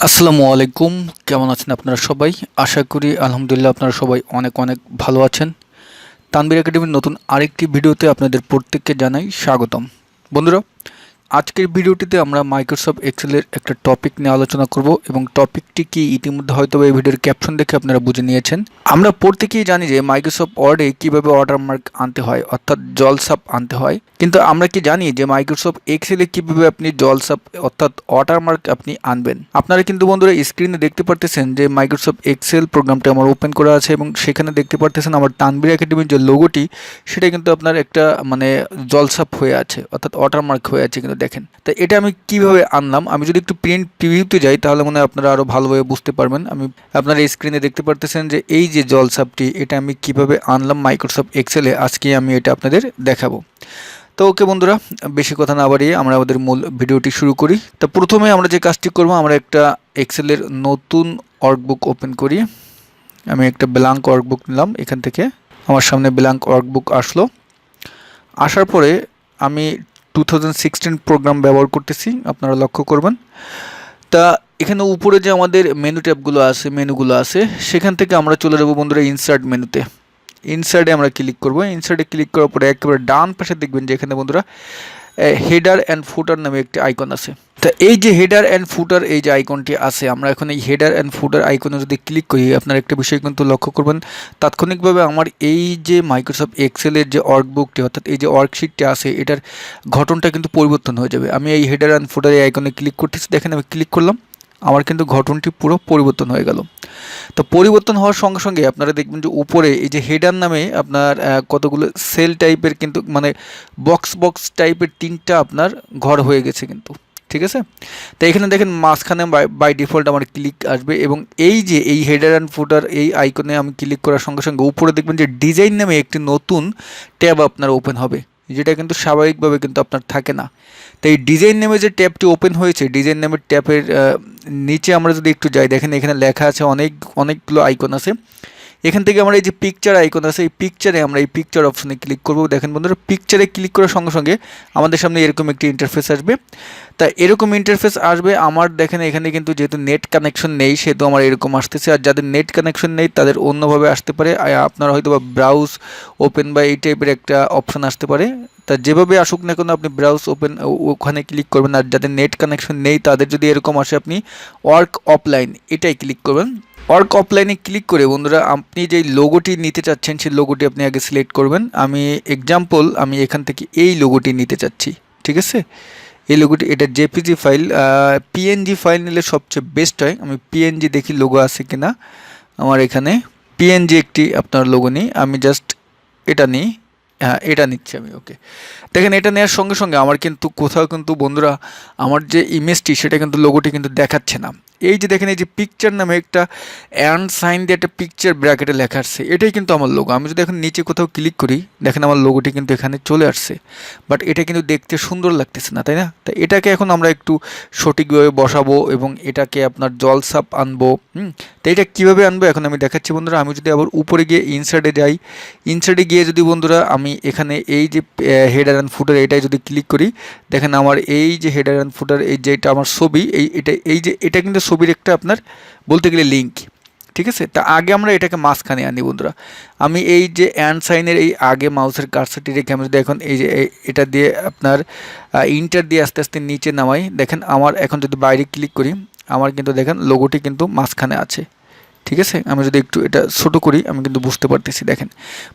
আসসালামু আলাইকুম। কেমন আছেন আপনারা সবাই? আশা করি আলহামদুলিল্লাহ আপনারা সবাই অনেক অনেক ভালো আছেন। তানভীর একাডেমির নতুন আরেকটি ভিডিওতে আপনাদের প্রত্যেককে জানাই স্বাগতম। বন্ধুরা, আজকের ভিডিওটিতে আমরা মাইক্রোসফট এক্সেলের একটা টপিক নিয়ে আলোচনা করব এবং টপিকটি কি ইতিমধ্যে হয়তো এই ভিডিওর ক্যাপশন দেখে আপনারা বুঝে নিয়েছেন। আমরা প্রত্যেকেই জানি যে মাইক্রোসফট ওয়ার্ডে কিভাবে ওয়াটারমার্ক আনতে হয়, অর্থাৎ জলছাপ আনতে হয়। কিন্তু আমরা কি জানি যে মাইক্রোসফট এক্সেলে কিভাবে আপনি জলছাপ অর্থাৎ ওয়াটারমার্ক আপনি আনবেন। আপনারা কিন্তু বন্ধুরা স্ক্রিনে দেখতে পারতেছেন যে মাইক্রোসফট এক্সেল প্রোগ্রামটা আমার ওপেন করা আছে এবং সেখানে দেখতে পারতেছেন আমার তানভীর একাডেমির যে লোগোটি সেটা কিন্তু আপনার একটা জলছাপ হয়ে আছে, অর্থাৎ ওয়াটারমার্ক হয়ে আছে। কিন্তু দেখেন, তো এটা আমি কিভাবে আনলাম, আমি যদি একটু প্রিন্ট প্রিভিউতে যাই তাহলে মনে হয় আপনারা আরও ভালোভাবে বুঝতে পারবেন। আমি আপনারা স্ক্রিনে দেখতে পারতেছেন যে এই যে জলছাপটি, এটা আমি কিভাবে আনলাম মাইক্রোসফট এক্সেলে, আজকে আমি এটা আপনাদের দেখাবো। তো ওকে বন্ধুরা, বেশি কথা না বাড়িয়ে আমরা আমাদের মূল ভিডিওটি শুরু করি। তো প্রথমে আমরা যে কাজটি করব, আমরা একটা এক্সেলের নতুন ওয়ার্কবুক ওপেন করি। আমি একটা ব্ল্যাঙ্ক ওয়ার্কবুক নিলাম, এখান থেকে আমার সামনে ব্ল্যাঙ্ক ওয়ার্কবুক আসলো। আসার পরে আমি 2016 প্রোগ্রাম ব্যবহার করতেছি, আপনারা লক্ষ্য করবেন। তা এখানে উপরে যে আমাদের মেনুগুলো আছে সেখান থেকে আমরা চলে যাবো বন্ধুরা ইনসার্ট মেনুতে। ইনসার্টে আমরা ক্লিক করব। ইনসার্টে ক্লিক করার পরে একেবারে ডান পাশে দেখবেন যে এখানে বন্ধুরা হেডার অ্যান্ড ফুটার নামে একটি আইকন আছে। তা এই যে হেডার অ্যান্ড ফুটার এই যে আইকনটি আছে, আমরা এখন এই হেডার অ্যান্ড ফুটার আইকনে যদি ক্লিক করি, আপনার একটা বিষয় কিন্তু লক্ষ্য করবেন, তাৎক্ষণিকভাবে আমার এই যে মাইক্রোসফট এক্সেলের যে ওয়ার্কবুকটি অর্থাৎ এই যে ওয়ার্কশিটটি আছে এটার গঠনটা কিন্তু পরিবর্তন হয়ে যাবে। আমি এই হেডার অ্যান্ড ফুটার এই আইকনে ক্লিক করতেছি, দেখেন আমি ক্লিক করলাম, আমার কিন্তু গঠনটি পুরো পরিবর্তন হয়ে গেল। তো পরিবর্তন হওয়ার সঙ্গে সঙ্গে আপনারা দেখবেন যে উপরে এই যে হেডার নামে আপনার কতগুলো সেল টাইপের কিন্তু বক্স টাইপের তিনটা আপনার ঘর হয়ে গেছে কিন্তু, ঠিক আছে। তো এখানে দেখেন মাঝখানে বাই ডিফল্ট আমার ক্লিক আসবে এবং এই যে এই হেডার অ্যান্ড ফুটার এই আইকনে আমি ক্লিক করার সঙ্গে সঙ্গে উপরে দেখবেন যে ডিজাইন নামে একটি নতুন ট্যাব আপনার ওপেন হবে, যেটা কিন্তু স্বাভাবিকভাবে কিন্তু আপনার থাকে না। তো এই ডিজাইন নামে যে ট্যাবটি ওপেন হয়েছে, ডিজাইন নামের ট্যাবের নিচে আমরা যদি একটু যাই, দেখেন এখানে লেখা আছে অনেকগুলো আইকন আছে। এখান থেকে আমরা এই যে পিকচার আইকন আছে, এই পিকচারে আমরা এই পিকচার অপশনে ক্লিক করব। দেখেন বন্ধুরা, পিকচারে ক্লিক করার সঙ্গে সঙ্গে আমাদের সামনে এরকম একটি ইন্টারফেস আসবে। তা এরকম ইন্টারফেস আসবে আমার, দেখেন এখানে কিন্তু যেহেতু নেট কানেকশন নেই সেহেতু আমার এরকম আসতেছে। আর যাদের নেট কানেকশন নেই তাদের অন্যভাবে আসতে পারে, আপনার হয়তো বা ব্রাউজ ওপেন বা এই টাইপের একটা অপশন আসতে পারে। তা যেভাবে আসুক না কেন আপনি ব্রাউজ ওপেন ওখানে ক্লিক করবেন। আর যাদের নেট কানেকশন নেই তাদের যদি এরকম আসে আপনি ওয়ার্ক অফলাইন এটাই ক্লিক করবেন। ওয়ার্ক অফলাইনে ক্লিক করে বন্ধুরা আপনি যেই লোগোটি নিতে চাচ্ছেন সেই লোগোটি আপনি আগে সিলেক্ট করবেন। আমি আমি এখান থেকে এই লোগোটি নিতে চাচ্ছি, ঠিক আছে। এই লোগোটি, এটা জেপিজি ফাইল, পিএনজি ফাইল নিলে সবচেয়ে বেস্ট হয়। আমি পিএনজি দেখি লোগো আছে কিনা। আমার এখানে পিএনজি একটি আপনার লোগো নিই, আমি জাস্ট এটা নিই। হ্যাঁ, এটা নিচ্ছি আমি। ওকে, দেখেন এটা নেওয়ার সঙ্গে সঙ্গে আমার কিন্তু কোথাও কিন্তু বন্ধুরা আমার যে ইমেজটি সেটা কিন্তু লোগোটি কিন্তু দেখাচ্ছে না। এই যে দেখেন এই যে পিকচার নামে একটা অ্যান্ড সাইন দিয়ে একটা পিকচার ব্র্যাকেটে লেখা আসছে, এটাই কিন্তু আমার লোগো। আমি যদি এখন নিচে কোথাও ক্লিক করি, দেখেন আমার লোগোটি কিন্তু এখানে চলে আসছে, বাট এটা কিন্তু দেখতে সুন্দর লাগতেছে না, তাই না? তো এটাকে এখন আমরা একটু সঠিকভাবে বসাবো এবং এটাকে আপনার জলছাপ আনবো। তো এটা কীভাবে আনবো এখন আমি দেখাচ্ছি বন্ধুরা। আমি যদি আবার উপরে গিয়ে ইনসার্টে যাই, ইনসার্টে গিয়ে যদি বন্ধুরা আমি এখানে এই যে হেডার অ্যান্ড ফুটার এটাই যদি ক্লিক করি, দেখেন আমার এই যে হেডার অ্যান্ড ফুটার এই যে এটা আমার ছবি, এটা কিন্তু ছবির একটা আপনার বলতে গেলে লিঙ্ক, ঠিক আছে। তা আগে আমরা এটাকে মাঝখানে আনি বন্ধুরা। আমি এই যে অ্যান্ড সাইনের এই আগে মাউসের কার্সারটি রেখে আমি যদি এখন এই যে এটা দিয়ে আপনার ইন্টার দিয়ে আস্তে আস্তে নিচে নামাই, দেখেন আমার এখন যদি বাইরে ক্লিক করি আমার কিন্তু দেখেন লোগোটি কিন্তু মাঝখানে আছে, ঠিক আছে। আমি যদি একটু এটা ছোটো করি আমি কিন্তু বুঝতে পারতেছি, দেখেন।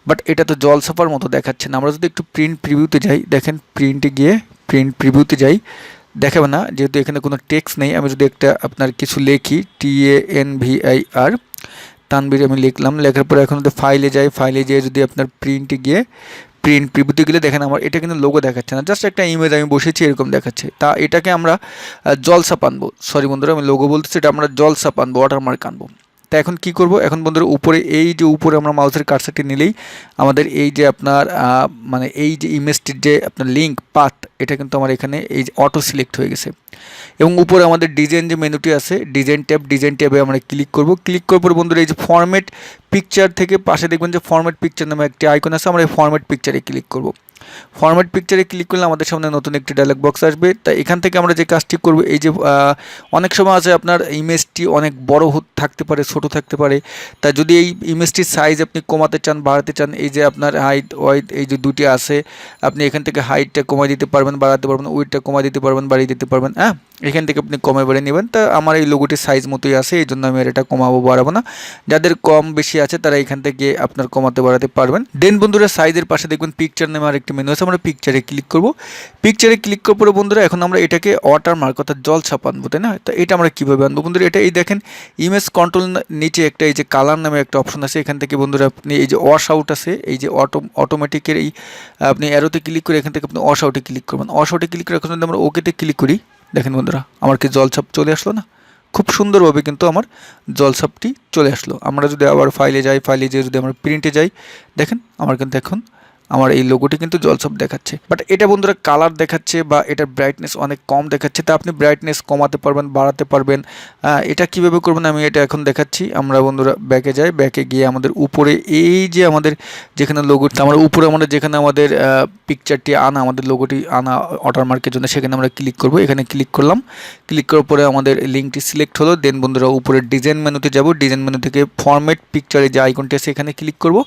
বাট এটা তো জলছাপার মতো দেখাচ্ছে না। আমরা যদি একটু প্রিন্ট প্রিভিউতে যাই, দেখেন প্রিন্টে গিয়ে প্রিন্ট প্রিভিউতে যাই, দেখাবে না যেহেতু এখানে কোনো টেক্সট নেই। আমি যদি একটা আপনার কিছু লিখি TANVIR তানভীর আমি লিখলাম, লেখার পরে এখন যদি ফাইলে যাই, ফাইলে যেয়ে যদি আপনার প্রিন্টে গিয়ে প্রিন্ট প্রিভিউতে গেলে দেখেন আমার এটা কিন্তু লোগো দেখাচ্ছে না, জাস্ট একটা ইমেজ আমি বসেছি এরকম দেখাচ্ছে। তা এটাকে আমরা জলছাপ আনবো, সরি বন্ধুরা আমি লোগো বলতেছি, এটা আমরা জলছাপ আনবো, ওয়াটারমার্ক আনবো। তা এখন কি করব, এখন বন্ধুরা উপরে এই যে উপরে আমরা মাউসের কার্সারটি নিলেই আমাদের এই যে আপনার এই যে ইমেজটির যে আপনার লিঙ্ক পাথ এটা কিন্তু আমার এখানে এই যে অটো সিলেক্ট হয়ে গেছে। এবং উপরে আমাদের ডিজাইন যে মেনুটি আছে ডিজাইন ট্যাবে আমরা ক্লিক করব। ক্লিক করার পর বন্ধুরা এই যে ফরম্যাট পিকচার থেকে পাশে দেখবেন যে ফরম্যাট পিকচার নামে একটি আইকন আছে, আমরা এই ফরম্যাট পিকচারে ক্লিক করব। ফরম্যাট পিকচারে ক্লিক করলে আমাদের সামনে নতুন একটি ডায়লগ বক্স আসবে। তাই এখান থেকে আমরা যে কাজটি করব, এই যে অনেক সময় আছে আপনার ইমেজটি অনেক বড় থাকতে পারে, ছোট থাকতে পারে। তাই যদি এই ইমেজটির সাইজ আপনি কমাতে চান, বাড়াতে চান, এই যে আপনার হাইট ওয়াইড এই যে দুটি আছে, আপনি এখান থেকে হাইটটা কমাই দিতে পারবেন, বাড়াতে পারবেন, উইডটা কমাই দিতে পারবেন, বাড়িয়ে দিতে পারবেন। হ্যাঁ, এখান থেকে আপনি কমে বাড়িয়ে নেবেন। তা আমার এই লোগোটির সাইজ মতোই আছে, এই জন্য আমি আর এটা কমাবো বাড়াবো না। যাদের কম বেশি আছে তারা এখান থেকে আপনার কমাতে বাড়াতে পারবেন। দেন বন্ধুরা সাইজের পাশে দেখবেন পিকচার নামে আরেকটি মেনু আছে, আমরা পিকচারে ক্লিক করব। পিকচারে ক্লিক করার পরে বন্ধুরা এখন আমরা এটাকে ওয়াটারমার্ক অর্থাৎ জলছাপ আনবো, তাই না? তো এটা আমরা কীভাবে আনবো বন্ধুরা, এটা এই দেখেন ইমেজ কন্ট্রোল নিচে একটা এই যে কালার নামে একটা অপশন আছে, এখান থেকে বন্ধুরা আপনি এই যে ওয়াশ আউট আছে, এই যে অটোমেটিকের এই আপনি অ্যারোতে ক্লিক করে এখান থেকে আপনি ওয়াশ আউটে ক্লিক করবেন। ওয়াশ আউটে ক্লিক করে এখন যদি আমরা ওকেতে ক্লিক করি, দেখেন বন্ধুরা আমার কি জলছাপ চলে আসলো না? খুব সুন্দরভাবে কিন্তু আমার জলছাপটি চলে আসলো। আমরা যদি আবার ফাইলে যাই, ফাইলে যেয়ে যদি আমরা প্রিন্টে যাই, দেখেন আমার কিন্তু এখন আমার এই লোগোটি কিন্তু জলছাপ দেখাচ্ছে। বাট এটা বন্ধুরা কালার দেখাচ্ছে বা এটার ব্রাইটনেস অনেক কম দেখাচ্ছে। তা আপনি ব্রাইটনেস কমাতে পারবেন, বাড়াতে পারবেন। এটা কিভাবে করবেন আমি এটা এখন দেখাচ্ছি। আমরা বন্ধুরা ব্যাকে যাই, ব্যাকে গিয়ে আমাদের উপরে এই যে আমাদের যেখানে লোগোটি, আমরা উপরে আমাদের যেখানে আমাদের পিকচারটি আনা, আমাদের লোগোটি আনা ওয়াটারমার্কের জন্য, সেখানে আমরা ক্লিক করব। এখানে ক্লিক করলাম, ক্লিক করার পরে আমাদের লিঙ্কটি সিলেক্ট হলো। দেন বন্ধুরা উপরে ডিজাইন মেনুতে যাব, ডিজাইন মেনু থেকে ফরম্যাট পিকচারে যে আইকনটি আছে এখানে ক্লিক করব।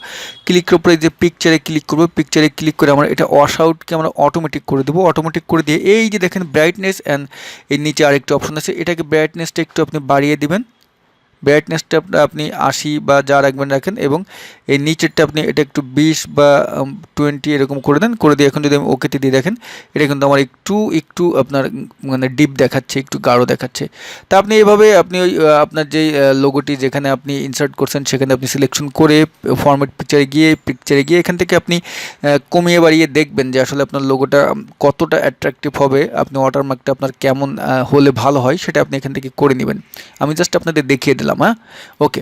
ক্লিক করার পরে যে পিকচারে ক্লিক করব, পিকচারে ক্লিক করে আমরা এটা ওয়াশ আউটকে আমরা অটোমেটিক করে দেবো। অটোমেটিক করে দিয়ে এই যে দেখেন ব্রাইটনেস অ্যান্ড এর নিচে আরেকটা অপশন আছে, এটাকে ব্রাইটনেসটা একটু আপনি বাড়িয়ে দিবেন। ব্রাইটনেসটা আপনি 80 বা যা রাখবেন রাখেন, এবং এই নিচেরটা আপনি এটা একটু 20 বা 20 এরকম করে দেন। করে দিয়ে এখন যদি আমি ওকেতে দিয়ে দেখেন, এটা কিন্তু আমার একটু আপনার মানে ডিপ দেখাচ্ছে, একটু গাঢ় দেখাচ্ছে। তা আপনি এভাবে আপনি ওই আপনার যেই লোগোটি যেখানে আপনি ইনসার্ট করছেন সেখানে আপনি সিলেকশন করে ফরম্যাট পিকচারে গিয়ে এখান থেকে আপনি কমিয়ে বাড়িয়ে দেখবেন যে আসলে আপনার লোগোটা কতটা অ্যাট্রাকটিভ হবে, আপনি ওয়াটারমার্কটা আপনার কেমন হলে ভালো হয় সেটা আপনি এখান থেকে করে নেবেন। আমি জাস্ট আপনাদের দেখিয়ে দিলাম। হ্যাঁ, ওকে।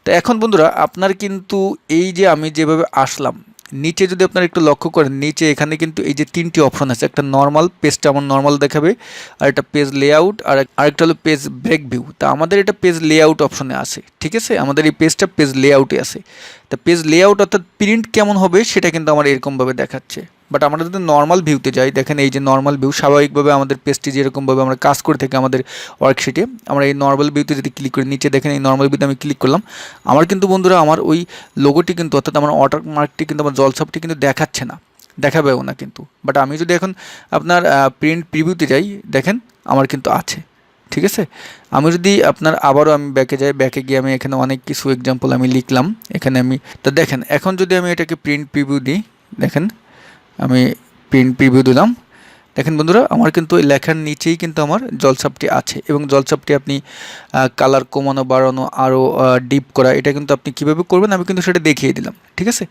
তো এখন বন্ধুরা আপনার কিন্তু এই যে আমি যেভাবে আসলাম, নিচে যদি আপনারা একটু লক্ষ্য করেন, নিচে এখানে কিন্তু এই যে তিনটি অপশন আছে। একটা নর্মাল, পেজটা আমার নর্মাল দেখাবে, আর একটা পেজ লেআউট, আর আরেকটা হলো পেজ ব্রেক ভিউ। তা আমাদের এটা পেজ লেআউট অপশনে আছে, ঠিক আছে? আমাদের এই পেজটা পেজ লেআউটে আছে। তা পেজ লেআউট অর্থাৎ প্রিন্ট কেমন হবে সেটা কিন্তু আমার এরকমভাবে দেখাচ্ছে। বাট আমরা যদি নর্মাল ভিউতে যাই, দেখেন এই যে নর্মাল ভিউ, স্বাভাবিকভাবে আমাদের পেজটি যেরকমভাবে আমরা কাজ করে থাকি আমাদের ওয়ার্কশিটে, আমরা এই নর্মাল ভিউতে যদি ক্লিক করি, নিচে দেখেন এই নর্মাল ভিউতে আমি ক্লিক করলাম, আমার কিন্তু বন্ধুরা আমার ওই লোগোটি কিন্তু অর্থাৎ আমার ওয়াটারমার্কটি কিন্তু আমার জলছাপটি কিন্তু দেখাচ্ছে না, দেখাবেও না কিন্তু। বাট আমি যদি এখন আপনার প্রিন্ট প্রিভিউতে যাই, দেখেন আমার কিন্তু আছে, ঠিক আছে? আমি যদি আপনার আবারও আমি ব্যাকে যাই, ব্যাকে গিয়ে আমি এখানে অনেক কিছু এক্সাম্পল আমি লিখলাম এখানে আমি। তো দেখেন এখন যদি আমি এটাকে প্রিন্ট প্রিভিউ দিই, দেখেন আমি প্রিন্ট প্রিভিউ দিলাম, দেখেন বন্ধুরা আমার কিন্তু লেখার নিচেই কিন্তু আমার জলছাপটি আছে। এবং জলছাপটি আপনি কালার কমানো, বাড়ানো, আরও ডিপ করা, এটা কিন্তু আপনি কীভাবে করবেন আমি কিন্তু সেটা দেখিয়ে দিলাম, ঠিক আছে?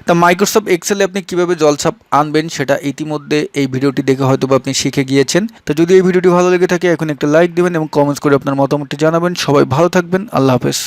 তা মাইক্রোসফট এক্সেলে আপনি কীভাবে জলছাপ আনবেন সেটা ইতিমধ্যে এই ভিডিওটি দেখে হয়তো বা আপনি শিখে গিয়েছেন। তো যদি এই ভিডিওটি ভালো লেগে থাকে এখন একটা লাইক দেবেন এবং কমেন্টস করে আপনার মতামতটি জানাবেন। সবাই ভালো থাকবেন, আল্লাহ হাফেজ।